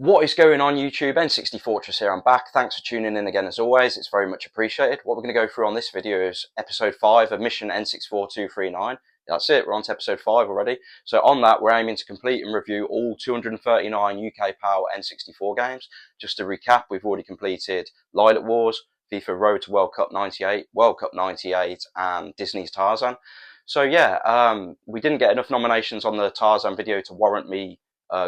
What is going on YouTube? N64 here, I'm back. Thanks for tuning in again as always, it's very much appreciated. What we're going to go through on this video is episode 5 of mission N64239. That's it, we're on to episode 5 already. So on that, we're aiming to complete and review all 239 UK Power N64 games. Just to recap, we've already completed Lilac Wars, FIFA Road to World Cup 98, World Cup 98 and Disney's Tarzan. So yeah, we didn't get enough nominations on the Tarzan video to warrant me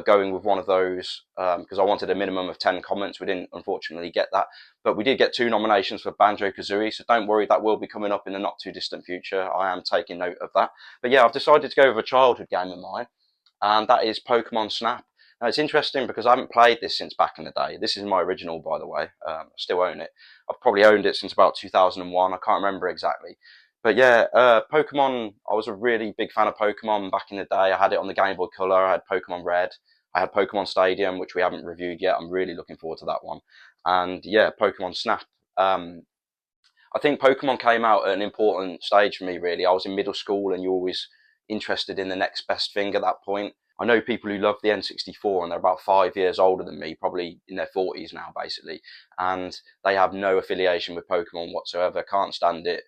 going with one of those because I wanted a minimum of 10 comments. We didn't unfortunately get that, but we did get 2 nominations for Banjo-Kazooie, so don't worry, that will be coming up in the not too distant future. I am taking note of that. But yeah, I've decided to go with a childhood game of mine, and that is Pokemon Snap. Now it's interesting because I haven't played this since back in the day. This is my original, by the way. I still own it. I've probably owned it since about 2001. I can't remember exactly. But yeah, Pokemon, I was a really big fan of Pokemon back in the day. I had it on the Game Boy Color, I had Pokemon Red, I had Pokemon Stadium, which we haven't reviewed yet. I'm really looking forward to that one. And yeah, Pokemon Snap. I think Pokemon came out at an important stage for me, really. I was in middle school and you're always interested in the next best thing at that point. I know people who love the N64 and they're about 5 years older than me, probably in their 40s now, basically. And they have no affiliation with Pokemon whatsoever, can't stand it.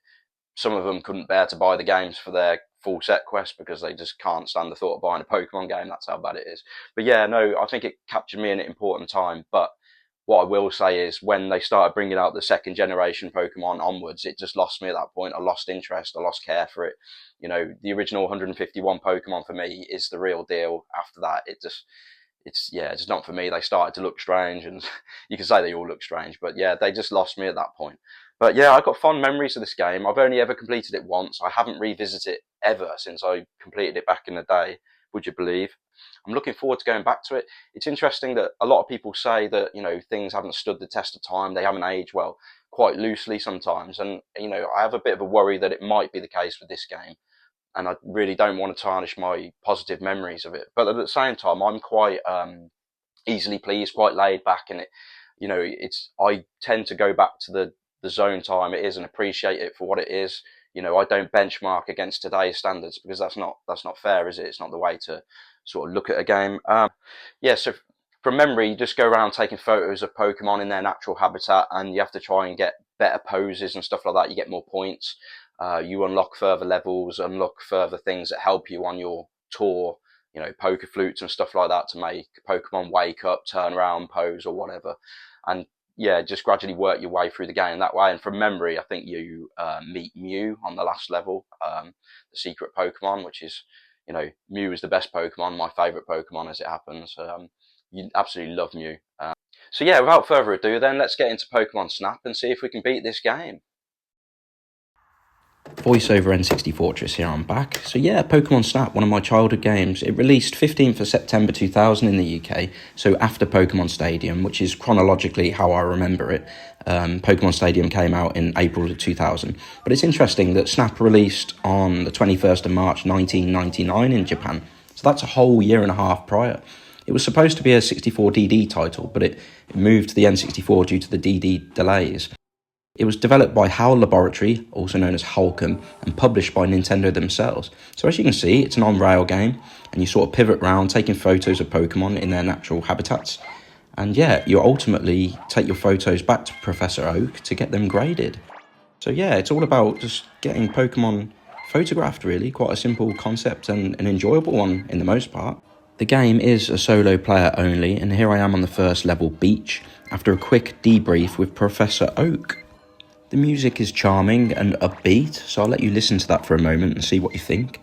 Some of them couldn't bear to buy the games for their full set quest because they just can't stand the thought of buying a Pokemon game. That's how bad it is. But yeah, no, I think it captured me in an important time. But what I will say is when they started bringing out the second generation Pokemon onwards, it just lost me at that point. I lost interest. I lost care for it. You know, the original 151 Pokemon for me is the real deal. After that, it's just not for me. They started to look strange, and you can say they all look strange, but yeah, they just lost me at that point. But yeah, I've got fond memories of this game. I've only ever completed it once. I haven't revisited it ever since I completed it back in the day, would you believe? I'm looking forward to going back to it. It's interesting that a lot of people say that, you know, things haven't stood the test of time. They haven't aged well, quite loosely sometimes. And, you know, I have a bit of a worry that it might be the case with this game. And I really don't want to tarnish my positive memories of it. But at the same time, I'm quite easily pleased, quite laid back in it. You know, I tend to go back to the zone time it is and appreciate it for what it is. You know, I don't benchmark against today's standards because that's not fair, is it? It's not the way to sort of look at a game. Yeah, so from memory, you just go around taking photos of Pokemon in their natural habitat, and you have to try and get better poses and stuff like that. You get more points. You unlock further levels, unlock further things that help you on your tour. You know, poker flutes and stuff like that to make Pokemon wake up, turn around, pose, or whatever. And yeah, just gradually work your way through the game that way. And from memory, I think you meet Mew on the last level, the secret Pokemon, which is, you know, Mew is the best Pokemon, my favourite Pokemon as it happens. You absolutely love Mew. So yeah, without further ado then, let's get into Pokemon Snap and see if we can beat this game. Voiceover N64 here, I'm back. So yeah, Pokemon Snap, one of my childhood games. It released 15th of September 2000 in the UK, so after Pokemon Stadium, which is chronologically how I remember it. Pokemon Stadium came out in April of 2000. But it's interesting that Snap released on the 21st of March 1999 in Japan, so that's a whole year and a half prior. It was supposed to be a 64DD title, but it moved to the N64 due to the DD delays. It was developed by HAL Laboratory, also known as Holcomb, and published by Nintendo themselves. So as you can see, it's an on-rail game, and you sort of pivot around, taking photos of Pokemon in their natural habitats. And yeah, you ultimately take your photos back to Professor Oak to get them graded. So yeah, it's all about just getting Pokemon photographed, really. Quite a simple concept and an enjoyable one in the most part. The game is a solo player only, and here I am on the first level, Beach, after a quick debrief with Professor Oak. The music is charming and upbeat, so I'll let you listen to that for a moment and see what you think.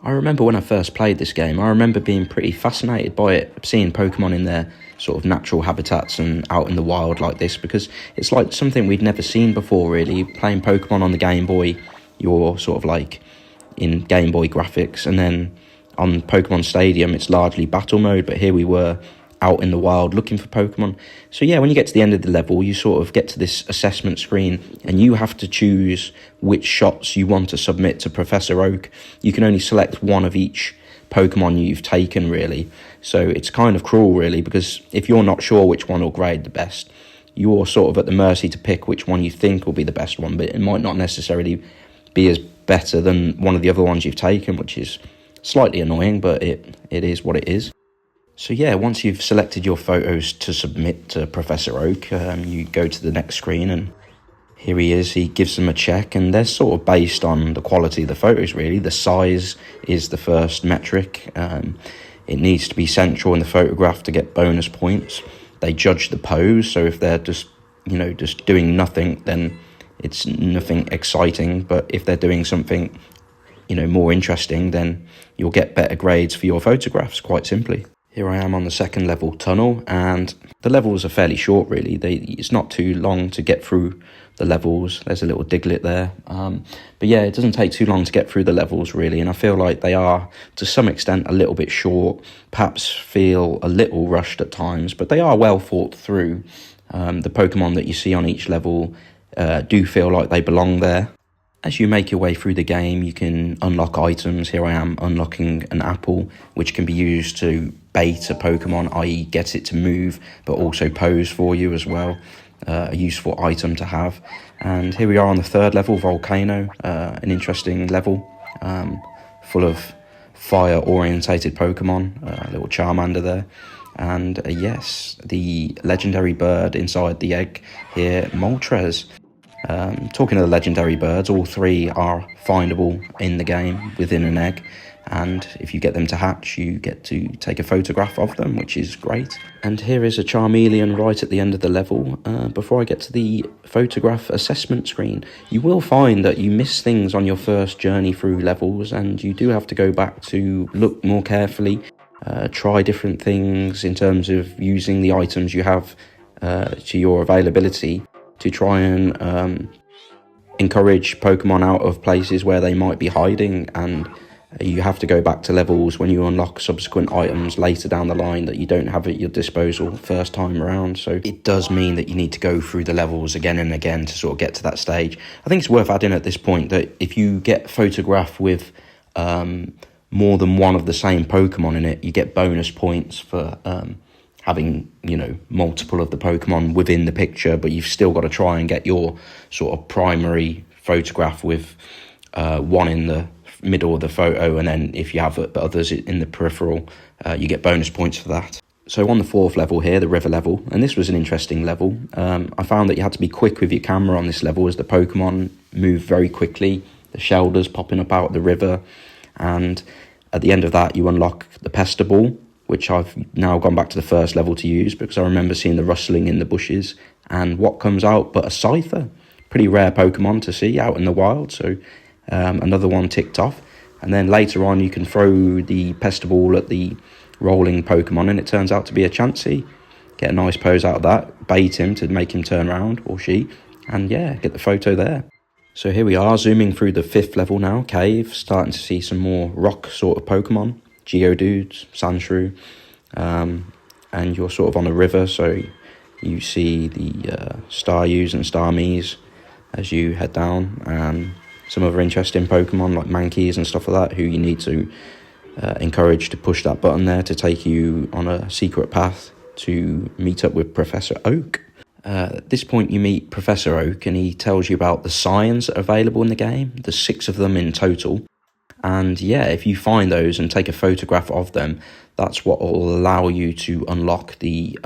I remember when I first played this game, I remember being pretty fascinated by it, seeing Pokemon in their sort of natural habitats and out in the wild like this, because it's like something we'd never seen before, really. Playing Pokemon on the Game Boy, you're sort of like in Game Boy graphics, and then on Pokemon Stadium, it's largely battle mode, but here we were out in the wild looking for Pokemon. So yeah, when you get to the end of the level, you sort of get to this assessment screen, and you have to choose which shots you want to submit to Professor Oak. You can only select one of each Pokemon you've taken, really. So it's kind of cruel, really, because if you're not sure which one will grade the best, you're sort of at the mercy to pick which one you think will be the best one, but it might not necessarily be as better than one of the other ones you've taken, which is slightly annoying, but it is what it is. So yeah, once you've selected your photos to submit to Professor Oak, you go to the next screen, and here he is. He gives them a check, and they're sort of based on the quality of the photos, really. The size is the first metric. It needs to be central in the photograph to get bonus points. They judge the pose, so if they're just doing nothing, then it's nothing exciting. But if they're doing something, more interesting, then you'll get better grades for your photographs, quite simply. Here I am on the second level tunnel, and the levels are fairly short, really. It's not too long to get through the levels. There's a little diglet there. But yeah, it doesn't take too long to get through the levels, really, and I feel like they are, to some extent, a little bit short, perhaps feel a little rushed at times, but they are well thought through. The Pokemon that you see on each level do feel like they belong there. As you make your way through the game, you can unlock items. Here I am unlocking an apple, which can be used to bait a Pokemon, i.e. get it to move, but also pose for you as well. A useful item to have. And here we are on the third level, Volcano, an interesting level, full of fire-orientated Pokemon, a little Charmander there. And yes, the legendary bird inside the egg here, Moltres. Talking of the legendary birds, all three are findable in the game within an egg, and if you get them to hatch, you get to take a photograph of them, which is great. And here is a Charmeleon right at the end of the level. Before I get to the photograph assessment screen, you will find that you miss things on your first journey through levels, and you do have to go back to look more carefully, try different things in terms of using the items you have to your availability to try and encourage Pokemon out of places where they might be hiding, and you have to go back to levels when you unlock subsequent items later down the line that you don't have at your disposal first time around. So it does mean that you need to go through the levels again and again to sort of get to that stage. I think it's worth adding at this point that if you get photographed with more than one of the same Pokemon in it, you get bonus points for having, multiple of the Pokemon within the picture, but you've still got to try and get your sort of primary photograph with one in the middle of the photo, and then if you have others in the peripheral, you get bonus points for that. So on the fourth level here, the river level, and this was an interesting level. I found that you had to be quick with your camera on this level as the Pokemon move very quickly, the Shelders popping up out of the river, and at the end of that you unlock the Pesterball, which I've now gone back to the first level to use because I remember seeing the rustling in the bushes, and what comes out but a Scyther. Pretty rare Pokemon to see out in the wild, so another one ticked off. And then later on you can throw the Pesterball at the rolling Pokemon and it turns out to be a Chansey. Get a nice pose out of that, bait him to make him turn around, or she, and yeah, get the photo there. So here we are, zooming through the fifth level now, cave, starting to see some more rock sort of Pokemon. Geodudes, Sandshrew, and you're sort of on a river, so you see the Staryus and Starmies as you head down, and some other interesting Pokemon like Mankeys and stuff like that, who you need to encourage to push that button there to take you on a secret path to meet up with Professor Oak. At this point you meet Professor Oak, and he tells you about the signs that are available in the game. There's 6 of them in total. And yeah, if you find those and take a photograph of them, that's what will allow you to unlock the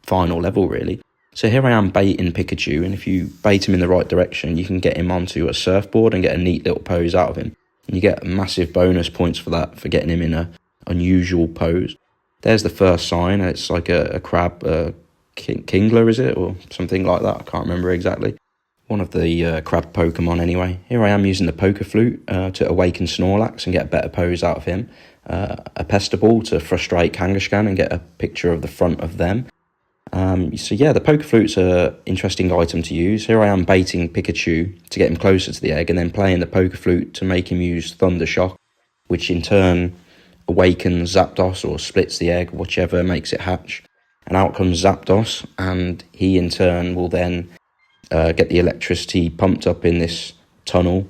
final level, really. So here I am baiting Pikachu, and if you bait him in the right direction, you can get him onto a surfboard and get a neat little pose out of him. And you get massive bonus points for that, for getting him in a unusual pose. There's the first sign, and it's like a crab, Kingler, is it? Or something like that, I can't remember exactly. One of the crab Pokemon anyway. Here I am using the Poker Flute to awaken Snorlax and get a better pose out of him. A Pesterball to frustrate Kangaskhan and get a picture of the front of them. So yeah, the Poker Flute's an interesting item to use. Here I am baiting Pikachu to get him closer to the egg, and then playing the Poker Flute to make him use Thunder Shock, which in turn awakens Zapdos or splits the egg, whichever makes it hatch. And out comes Zapdos, and he in turn will then get the electricity pumped up in this tunnel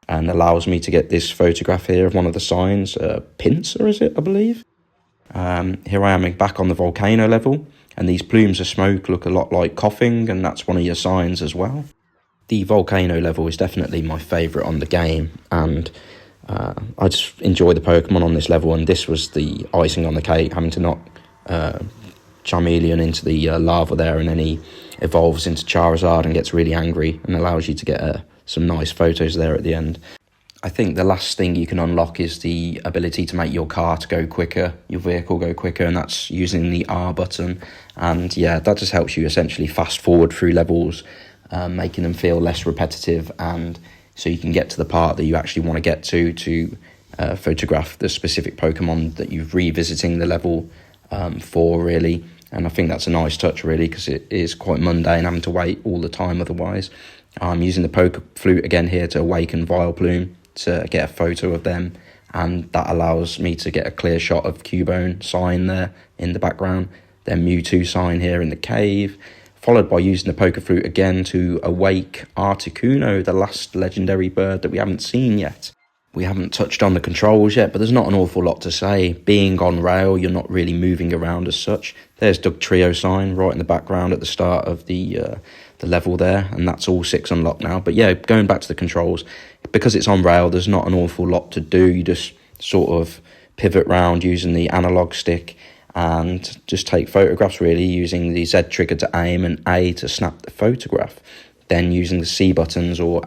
and allows me to get this photograph here of one of the signs. Pinsir, is it, I believe? Here I am back on the volcano level, and these plumes of smoke look a lot like coughing, and that's one of your signs as well. The volcano level is definitely my favourite on the game, and I just enjoy the Pokemon on this level, and this was the icing on the cake, having to knock Charmeleon into the lava there, and then he evolves into Charizard and gets really angry and allows you to get some nice photos there at the end. I think the last thing you can unlock is the ability to make your car to go quicker, your vehicle go quicker, and that's using the R button. And yeah, that just helps you essentially fast forward through levels, making them feel less repetitive, and so you can get to the part that you actually want to get to photograph the specific Pokemon that you're revisiting the level for, really. And I think that's a nice touch, really, because it is quite mundane having to wait all the time otherwise. I'm using the Poke Flute again here to awaken Vileplume to get a photo of them, and that allows me to get a clear shot of Cubone sign there in the background, then Mewtwo sign here in the cave, followed by using the Poke Flute again to awake Articuno, the last legendary bird that we haven't seen yet. We haven't touched on the controls yet, but there's not an awful lot to say. Being on rail, you're not really moving around as such. There's Dugtrio sign right in the background at the start of the level there, and that's all 6 unlocked now. But yeah, going back to the controls, because it's on rail, there's not an awful lot to do. You just sort of pivot round using the analog stick and just take photographs, really, using the Z trigger to aim and A to snap the photograph. Then using the C buttons or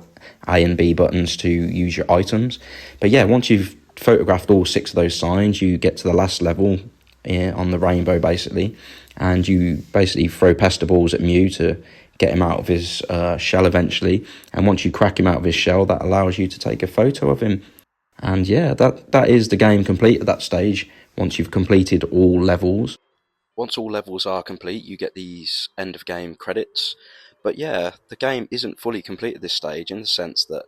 A and B buttons to use your items. But yeah, once you've photographed all 6 of those signs, you get to the last level on the rainbow, basically, and you basically throw pester balls at Mew to get him out of his shell eventually. And once you crack him out of his shell, that allows you to take a photo of him. And yeah, that is the game complete at that stage, once you've completed all levels. Once all levels are complete, you get these end of game credits. But yeah, the game isn't fully complete at this stage, in the sense that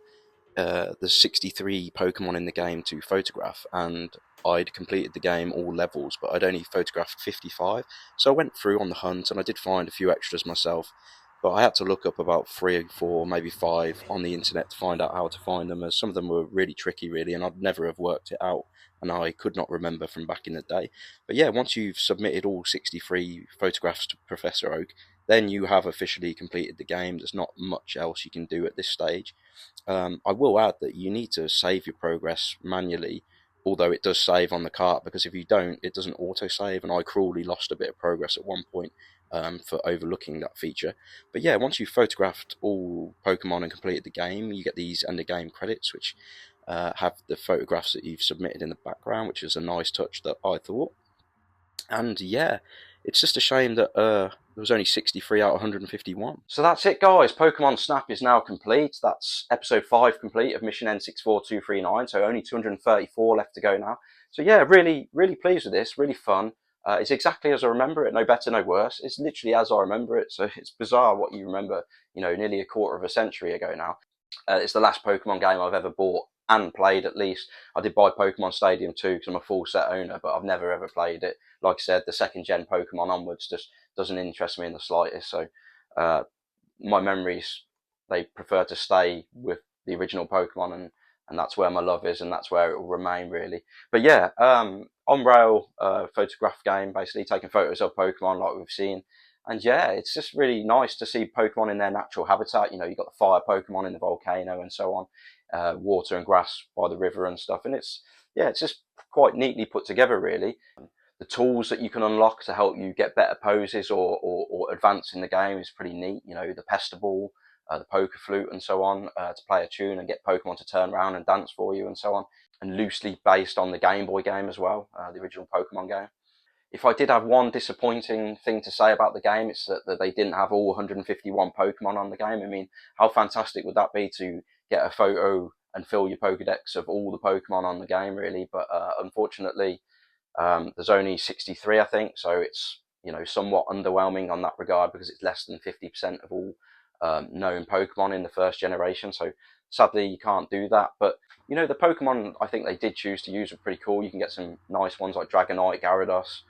there's 63 Pokemon in the game to photograph, and I'd completed the game all levels, but I'd only photographed 55. So I went through on the hunt, and I did find a few extras myself, but I had to look up about 3, 4, maybe 5 on the internet to find out how to find them, as some of them were really tricky, really, and I'd never have worked it out, and I could not remember from back in the day. But yeah, once you've submitted all 63 photographs to Professor Oak, then you have officially completed the game. There's not much else you can do at this stage. I will add that you need to save your progress manually, although it does save on the cart, because if you don't, it doesn't auto-save, and I cruelly lost a bit of progress at one point for overlooking that feature. But yeah, once you've photographed all Pokemon and completed the game, you get these end-of-game credits, which have the photographs that you've submitted in the background, which is a nice touch that I thought. And yeah, it's just a shame that there was only 63 out of 151. So that's it, guys. Pokemon Snap is now complete. That's episode 5 complete of Mission N64239. So only 234 left to go now. So yeah, really, really pleased with this. Really fun. It's exactly as I remember it. No better, no worse. It's literally as I remember it. So it's bizarre what you remember, nearly a quarter of a century ago now. It's the last Pokemon game I've ever bought and played, at least. I did buy Pokemon Stadium 2 because I'm a full set owner, but I've never ever played it. Like I said, the second gen Pokemon onwards just doesn't interest me in the slightest. So my memories, they prefer to stay with the original Pokemon, and that's where my love is, and that's where it will remain, really. But yeah, on rail photograph game, basically taking photos of Pokemon like we've seen. And yeah, it's just really nice to see Pokemon in their natural habitat. You've got the fire Pokemon in the volcano and so on, water and grass by the river and stuff. And it's just quite neatly put together, really. The tools that you can unlock to help you get better poses or advance in the game is pretty neat. The Pester Ball, the Poker Flute and so on, to play a tune and get Pokemon to turn around and dance for you and so on. And loosely based on the Game Boy game as well, the original Pokemon game. If I did have one disappointing thing to say about the game, it's that they didn't have all 151 Pokemon on the game. I mean, how fantastic would that be to get a photo and fill your Pokedex of all the Pokemon on the game, really? But unfortunately, there's only 63, I think, so it's somewhat underwhelming on that regard, because it's less than 50% of all known Pokemon in the first generation. So sadly, you can't do that. But the Pokemon I think they did choose to use are pretty cool. You can get some nice ones like Dragonite, Gyarados,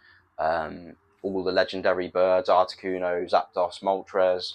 all the legendary birds, Articuno, Zapdos, Moltres.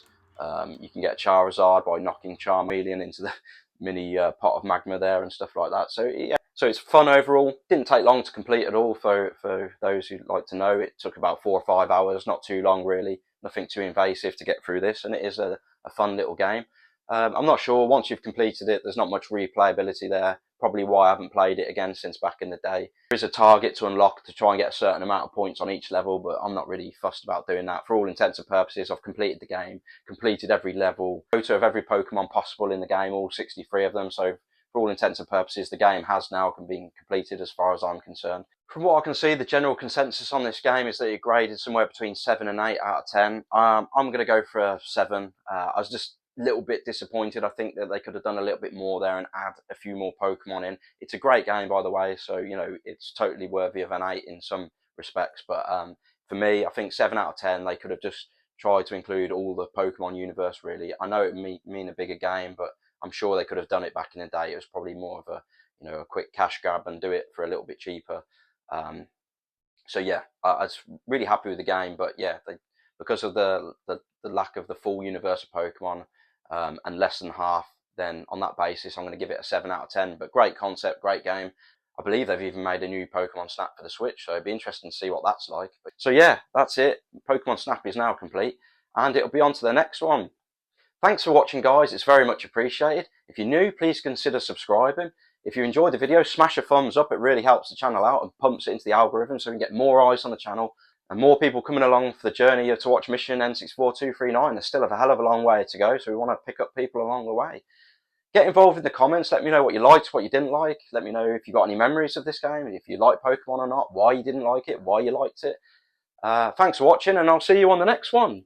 You can get Charizard by knocking Charmeleon into the mini pot of magma there and stuff like that. So yeah, So it's fun overall. Didn't take long to complete at all. For those who'd like to know, it took about 4 or 5 hours. Not too long really. Nothing too invasive to get through this, and it is a fun little game. I'm not sure, once you've completed it, there's not much replayability there. Probably why I haven't played it again since back in the day. There is a target to unlock to try and get a certain amount of points on each level, but I'm not really fussed about doing that. For all intents and purposes, I've completed the game, completed every level, photo of every Pokemon possible in the game, all 63 of them, so for all intents and purposes, the game has now been completed as far as I'm concerned. From what I can see, the general consensus on this game is that it graded somewhere between 7 and 8 out of 10. I'm going to go for a 7. I was just a little bit disappointed. I think that they could have done a little bit more there and add a few more Pokemon in. It's a great game, by the way, so it's totally worthy of an 8 in some respects. But for me, I think 7 out of 10. They could have just tried to include all the Pokemon universe. Really, I know it would mean a bigger game, but I'm sure they could have done it back in the day. It was probably more of a quick cash grab and do it for a little bit cheaper. So yeah, I was really happy with the game, but yeah, because of the lack of the full universe of Pokemon and less than half, then on that basis, I'm going to give it a 7 out of 10. But great concept, great game. I believe they've even made a new Pokemon Snap for the Switch, so it'd be interesting to see what that's like. So yeah, that's it. Pokemon Snap is now complete, and it'll be on to the next one. Thanks for watching, guys. It's very much appreciated. If you're new, please consider subscribing. If you enjoyed the video, smash a thumbs up. It really helps the channel out and pumps it into the algorithm so we can get more eyes on the channel and more people coming along for the journey to watch Mission N64 There's still a hell of a long way to go, so we want to pick up people along the way. Get involved in the comments. Let me know what you liked, what you didn't like. Let me know if you got any memories of this game, if you like Pokemon or not, why you didn't like it, why you liked it. Thanks for watching, and I'll see you on the next one.